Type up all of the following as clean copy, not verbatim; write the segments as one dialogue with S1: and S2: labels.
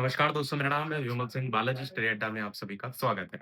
S1: नमस्कार दोस्तों, मेरा नाम है विमल सिंह बालाजी स्टडी अड्डा में आप सभी का स्वागत है।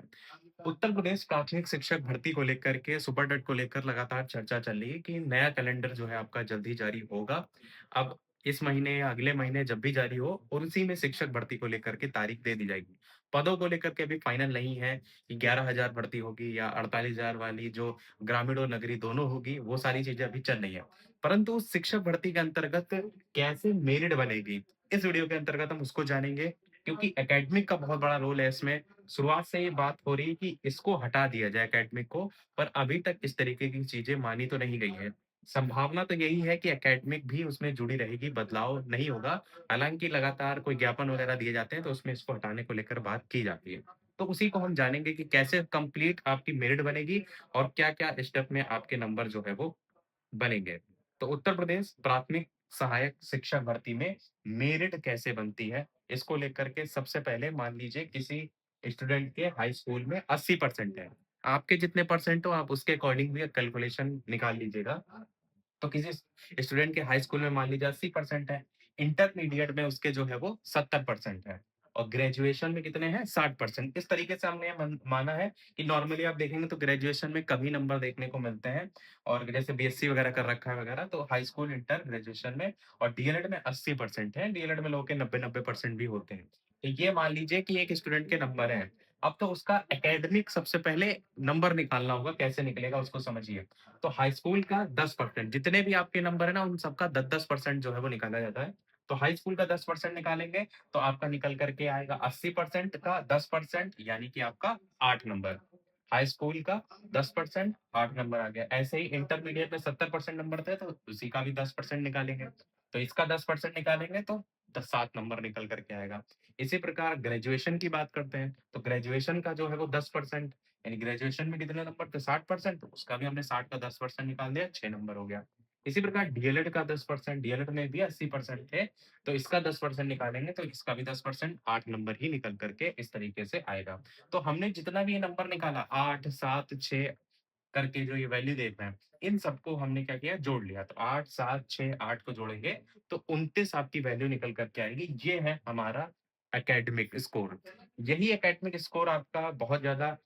S1: उत्तर प्रदेश प्राथमिक शिक्षक भर्ती को लेकर के सुपर टेट को लेकर लगातार चर्चा चल रही है कि नया कैलेंडर जो है आपका जल्द ही जारी होगा। अब इस महीने या अगले महीने जब भी जारी हो और उसी में शिक्षक भर्ती को लेकर के तारीख दे दी जाएगी। पदों को लेकर के अभी फाइनल नहीं है कि 11,000 भर्ती होगी या 48,000 वाली जो ग्रामीण और नगरीय दोनों होगी, वो सारी चीजें अभी चल रही है। परंतु उस शिक्षक भर्ती के अंतर्गत कैसे मेरिट बनेगी, इस वीडियो के अंतर्गत हम उसको जानेंगे, क्योंकि एकेडमिक का बहुत बड़ा रोल है इसमें। शुरुआत से ये बात हो रही है कि इसको हटा दिया जाए एकेडमिक को, पर अभी तक इस तरीके की चीजें मानी तो नहीं गई है। संभावना तो यही है कि एकेडमिक भी उसमें जुड़ी रहेगी, बदलाव नहीं होगा। हालाँकि लगातार कोई ज्ञापन वगैरह दिए जाते हैं, तो उसमें इसको हटाने को लेकर बात की जाती है। तो उसी को हम जानेंगे कि कैसे कंप्लीट आपकी मेरिट बनेगी और क्या-क्या स्टेप में आपके नंबर जो है वो बनेंगे। तो उत्तर प्रदेश प्राथमिक सहायक शिक्षक भर्ती में मेरिट कैसे बनती है? इसको लेकर के सबसे पहले मान लीजिए किसी स्टूडेंट के हाई स्कूल में 80% है। आपके जितने परसेंट हो आप उसके अकॉर्डिंग भी कैलकुलेशन निकाल लीजिएगा। तो किसी स्टूडेंट के हाई स्कूल में मान लीजिए 80% है, इंटरमीडिएट में उसके जो है वो 70% है और ग्रेजुएशन में कितने हैं 60%। इस तरीके से हमने माना है कि नॉर्मली आप देखेंगे तो ग्रेजुएशन में कम ही नंबर देखने को मिलते हैं और जैसे बीएससी वगैरह कर रखा है वगैरह, तो हाई स्कूल, इंटर, ग्रेजुएशन में और डीएलएड में 80% है। डीएलएड में लोगों के 90-90% भी होते हैं। तो ये मान लीजिए कि एक स्टूडेंट के नंबर हैं। अब तो उसका एकेडमिक सबसे पहले नंबर निकालना होगा, कैसे निकलेगा उसको समझिए। तो हाई स्कूल का 10%, जितने भी आपके नंबर है ना उन सबका 10-10% जो है वो निकाला जाता है। तो हाई स्कूल का 10% निकालेंगे तो आपका निकल करके आएगा 80% का 10%, यानी कि आपका 8 नंबर। हाई स्कूल का 10% 8 नंबर आ गया। ऐसे ही इंटरमीडिएट में 70% नंबर थे तो उसी का भी 10% निकालेंगे। तो इसका 10% निकालेंगे तो 7 नंबर निकल करके आएगा। इसी प्रकार ग्रेजुएशन की बात करते हैं, तो ग्रेजुएशन का जो है वो 10%, यानी ग्रेजुएशन में कितने नंबर थे 60%, तो उसका भी हमने 60 का 10% निकाल दिया, 6 नंबर हो गया। इसी प्रकार डीएलएड का 10%, डीएलएड में भी 80% थे, तो इसका 10% निकालेंगे तो इसका भी 10% 8 नंबर ही निकल करके इस तरीके से आएगा। तो हमने जितना भी ये नंबर निकाला 8, 7, 6 करके जो ये वैल्यू देख रहे हैं, इन सबको हमने क्या किया जोड़ लिया। तो 8, 7, 6, 8 को जोड़ेंगे तो 29 आपकी वैल्यू निकल कर के आएगी। ये है हमारा एकेडमिक स्कोर। यही एकेडमिक स्कोर आपका बहुत ज़्यादा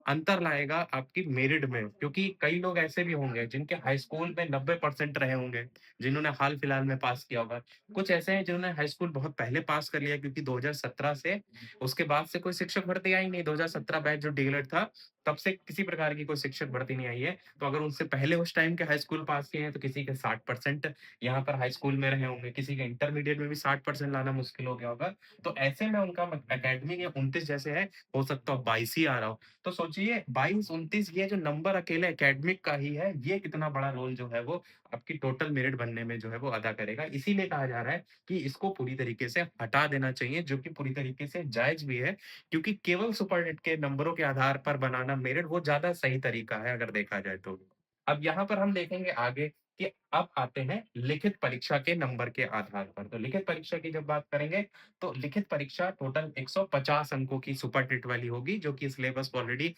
S1: अंतर लाएगा आपकी मेरिट में, क्योंकि कई लोग ऐसे भी होंगे जिनके हाई स्कूल में 90% रहे होंगे, जिन्होंने हाल-फिलहाल में पास किया होगा। कुछ ऐसे हैं जिन्होंने हाई स्कूल बहुत पहले पास कर लिया, क्योंकि 2017 से उसके बाद से कोई शिक्षक भर्ती आई नहीं। 2017 बैच जो डीएलएड था, तब से किसी प्रकार की कोई शिक्षक भर्ती नहीं आई है। तो अगर उनसे पहले उस टाइम के हाई स्कूल पास किए हैं तो किसी के 60% यहाँ पर हाई स्कूल में रहे होंगे, किसी के इंटरमीडिएट में भी 60% लाना मुश्किल हो गया होगा। तो ऐसे में उनका एकेडमिक या 29 जैसे है, हो सकता हो 22 ही आ रहा हो। तो सोचिए 22-29 ये जो नंबर अकेले एकेडमिक का ही है, ये कितना बड़ा रोल जो है वो आपकी टोटल मेरिट बनने में जो है वो अदा करेगा। इसीलिए कहा जा रहा है कि इसको पूरी तरीके से हटा देना चाहिए, जो कि पूरी तरीके से जायज़ भी है, क्योंकि केवल सुपरनेट के नंबरों के आधार पर बनाना मेरिट वो ज़्यादा सही तरीका है अगर देखा जाए तो। अब यहाँ पर हम देखेंगे आगे कि अब आते हैं लिखित परीक्षा के नंबर के आधार पर। तो लिखित परीक्षा की जब बात करेंगे तो लिखित परीक्षा टोटल 150 अंकों की सुपर टेट वाली होगी, जो कि सिलेबस ऑलरेडी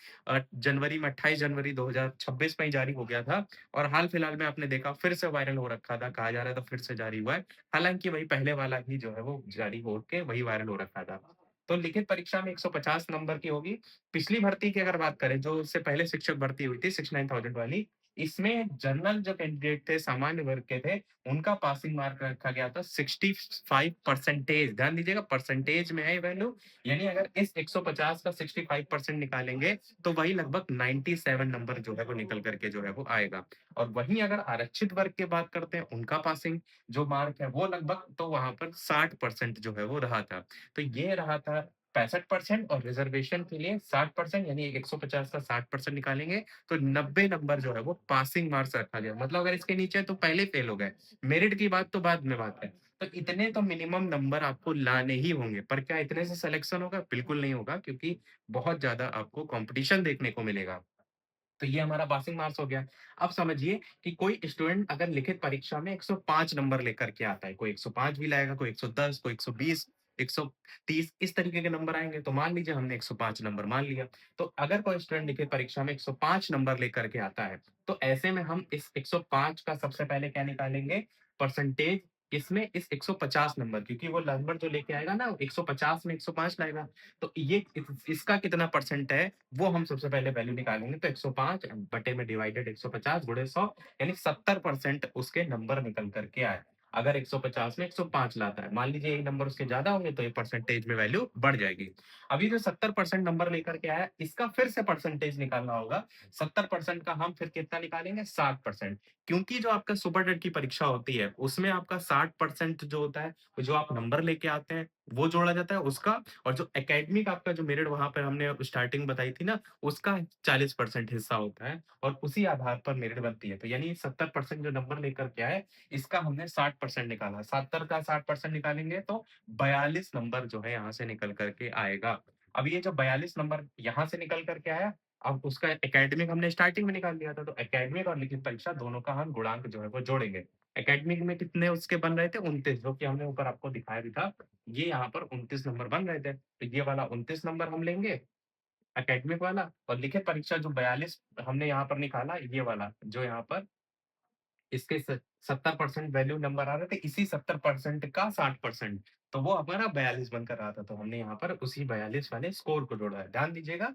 S1: जनवरी में 28 जनवरी 2026 में ही जारी हो गया था और हाल-फिलहाल में आपने देखा फिर से वायरल हो रखा था, कहा जा रहा था फिर से जारी हुआ है। हालाँकि वही पहले वाला ही जो है वो जारी हो के वही वायरल हो रखा था। तो लिखित परीक्षा में 150 नंबर की होगी। पिछली भर्ती की अगर बात करें, जो उससे पहले शिक्षक भर्ती हुई थी 69,000 वाली, इसमें जनरल जो कैंडिडेट थे, सामान्य वर्ग के थे, उनका पासिंग मार्क रखा गया था 65 परसेंटेज। ध्यान दीजिएगा परसेंटेज में है ये वैल्यू, यानी अगर इस 150 का 65% निकालेंगे, तो वही लगभग 97 नंबर जो है वो निकल कर के जो है वो आएगा। और वहीं अगर आरक्षित वर्ग की बात करते हैं, उनका पासिंग जो मार्क है वो लगभग तो वहाँ पर 60% जो है वो रहा था। तो ये रहा था 65% और रिजर्वेशन के लिए 60%, यानी 150 का 60% निकालेंगे तो 90 नंबर जो है वो पासिंग मार्क्स रखा गया। मतलब अगर इसके नीचे है तो पहले फेल हो गए। मेरिट की बात तो बाद में बात है। तो इतने तो मिनिमम नंबर आपको लाने ही होंगे। पर क्या इतने से सिलेक्शन होगा? बिल्कुल नहीं होगा, क्योंकि बहुत ज़्यादा आपको कॉम्पिटिशन देखने को मिलेगा। तो ये हमारा पासिंग मार्क्स हो गया। अब समझिए कि कोई स्टूडेंट अगर लिखित परीक्षा में 105 नंबर लेकर के आता है, कोई 105 भी लाएगा, कोई 110, कोई 120, 130 इस तरीके के नंबर आएँगे। तो मान लीजिए हमने 105 नंबर मान लिया। तो अगर कोई स्टूडेंट लिखित परीक्षा में 105 नंबर लेकर के आता है, तो ऐसे में हम इस 105 का सबसे पहले क्या निकालेंगे? परसेंटेज इसमें इस 150 नंबर, क्योंकि वो नंबर जो लेके आएगा ना 150 में 105 लाएगा, तो ये इसका कितना परसेंट है, वो हम सबसे पहले वैल्यू निकालेंगे। तो 105 बटे में डिवाइडेड 150 गुणे 100, यानी 70% उसके नंबर निकल कर के आए। अगर 150 में 105 लाता है, मान लीजिए 1 नंबर उसके ज़्यादा होंगे तो ये परसेंटेज में वैल्यू बढ़ जाएगी। अभी जो 70% नंबर लेकर के आया, इसका फिर से परसेंटेज निकालना होगा। 70% का हम फिर कितना निकालेंगे, 60%। क्योंकि जो आपका सुपर टेट की परीक्षा होती है, उसमें आपका 60% जो होता है, जो आप नंबर लेके आते हैं, वो जोड़ा जाता है उसका, और जो एकेडमिक आपका जो मेरिट वहाँ पे हमने स्टार्टिंग बताई थी ना, उसका 40% हिस्सा होता है, और उसी आधार पर मेरिट बनती है। तो यानी 70% जो नंबर लेकर के आए, इसका हमने 60% निकाला। 70 का 60% निकालेंगे तो 42 नंबर जो है यहाँ से निकल कर के आएगा। अब ये जो 42 नंबर यहाँ से निकल कर के आया, अब उसका एकेडमिक हमने स्टार्टिंग में निकाल लिया था, तो एकेडमिक और लिखित परीक्षा दोनों का हम गुणांक जो है वो जोड़ेंगे। एकेडमिक में कितने उसके बन रहे थे, 29, जो कि हमने ऊपर आपको दिखाया भी था। ये यहाँ पर 29 नंबर बन रहे थे, तो ये वाला 29 नंबर हम लेंगे, एकेडमिक वाला, और लिखित परीक्षा जो 42 हमने यहाँ पर निकाला, ये वाला जो यहाँ पर इसके 70% वैल्यू नंबर आ रहे थे, इसी 70% का 60%, तो वो हमारा 42 बनकर आ रहा था। तो हमने यहाँ पर उसी 42 वाले स्कोर को जोड़ा है। ध्यान दीजिएगा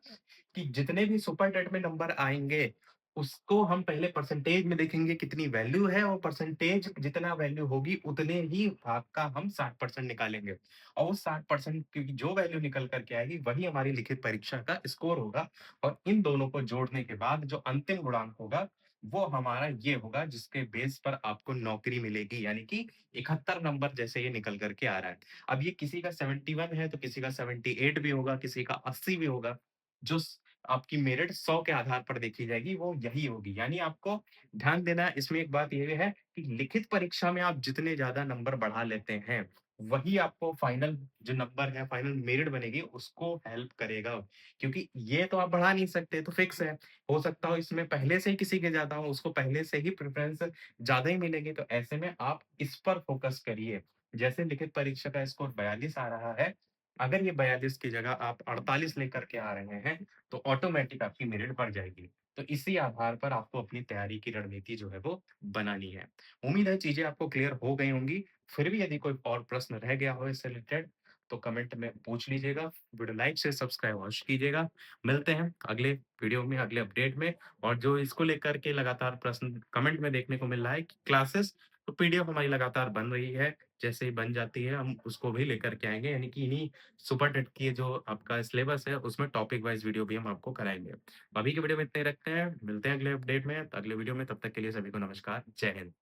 S1: कि जितने भी सुपर टेट में नंबर आएँगे, उसको हम पहले परसेंटेज में देखेंगे कितनी वैल्यू है, और परसेंटेज जितना वैल्यू होगी, उतने ही भाग का हम 60% निकालेंगे। और उस 60% की जो वैल्यू निकल कर के आएगी, वही हमारी लिखित परीक्षा का स्कोर होगा, और इन दोनों को जोड़ने के बाद जो अंतिम गुणांक होगा, वो हमारा ये होगा, जिसके बेस पर आपको नौकरी मिलेगी, यानी कि 71 नंबर जैसे ये निकल कर के आ रहा है। अब ये किसी का 71 है, तो किसी का 78 भी होगा, किसी का 80 भी होगा। जो आपकी मेरिट 100 के आधार पर देखी जाएगी, वो यही होगी। यानी आपको ध्यान देना है, इसमें एक बात ये है कि लिखित परीक्षा में आप जितने ज़्यादा नंबर बढ़ा लेते हैं, वही आपको फाइनल जो नंबर है, फाइनल मेरिट बनेगी, उसको हेल्प करेगा। क्योंकि ये तो आप बढ़ा नहीं सकते, तो फिक्स है। हो सकता हो इसमें पहले से ही किसी के ज़्यादा हो, उसको पहले से ही प्रेफ़रेंस ज़्यादा ही मिलेगी, तो ऐसे में आप इस पर फ़ोकस करिए। जैसे लिखित परीक्षा का स्कोर 42 आ रहा है, अगर ये 42 की जगह आप 48 लेकर के आ रहे हैं, तो ऑटोमैटिक आपकी मेरिट बढ़ जाएगी। तो इसी आधार पर आपको अपनी तैयारी की रणनीति जो है वो बनानी है। उम्मीद है चीज़ें आपको क्लियर हो गई होंगी। फिर भी यदि कोई और प्रश्न रह गया हो इससे रिलेटेड, तो कमेंट में पूछ लीजिएगा। वीडियो लाइक से सब्सक्राइब अवश्य कीजिएगा। मिलते हैं अगले वीडियो में, अगले अपडेट में, और जो इसको लेकर के लगातार प्रश्न कमेंट में देखने को मिल रहा है कि क्लासेस, तो पीडीएफ हमारी लगातार बन रही है। जैसे ही बन जाती है, हम उसको भी लेकर के आएँगे, यानी कि इन्हीं सुपर टेट की जो आपका सिलेबस है, उसमें टॉपिक वाइज़ वीडियो भी हम आपको कराएँगे। अभी की वीडियो में इतना ही रखते हैं, मिलते हैं अगले अपडेट में, अगले वीडियो में, तब तक के लिए सभी को नमस्कार, जय हिंद।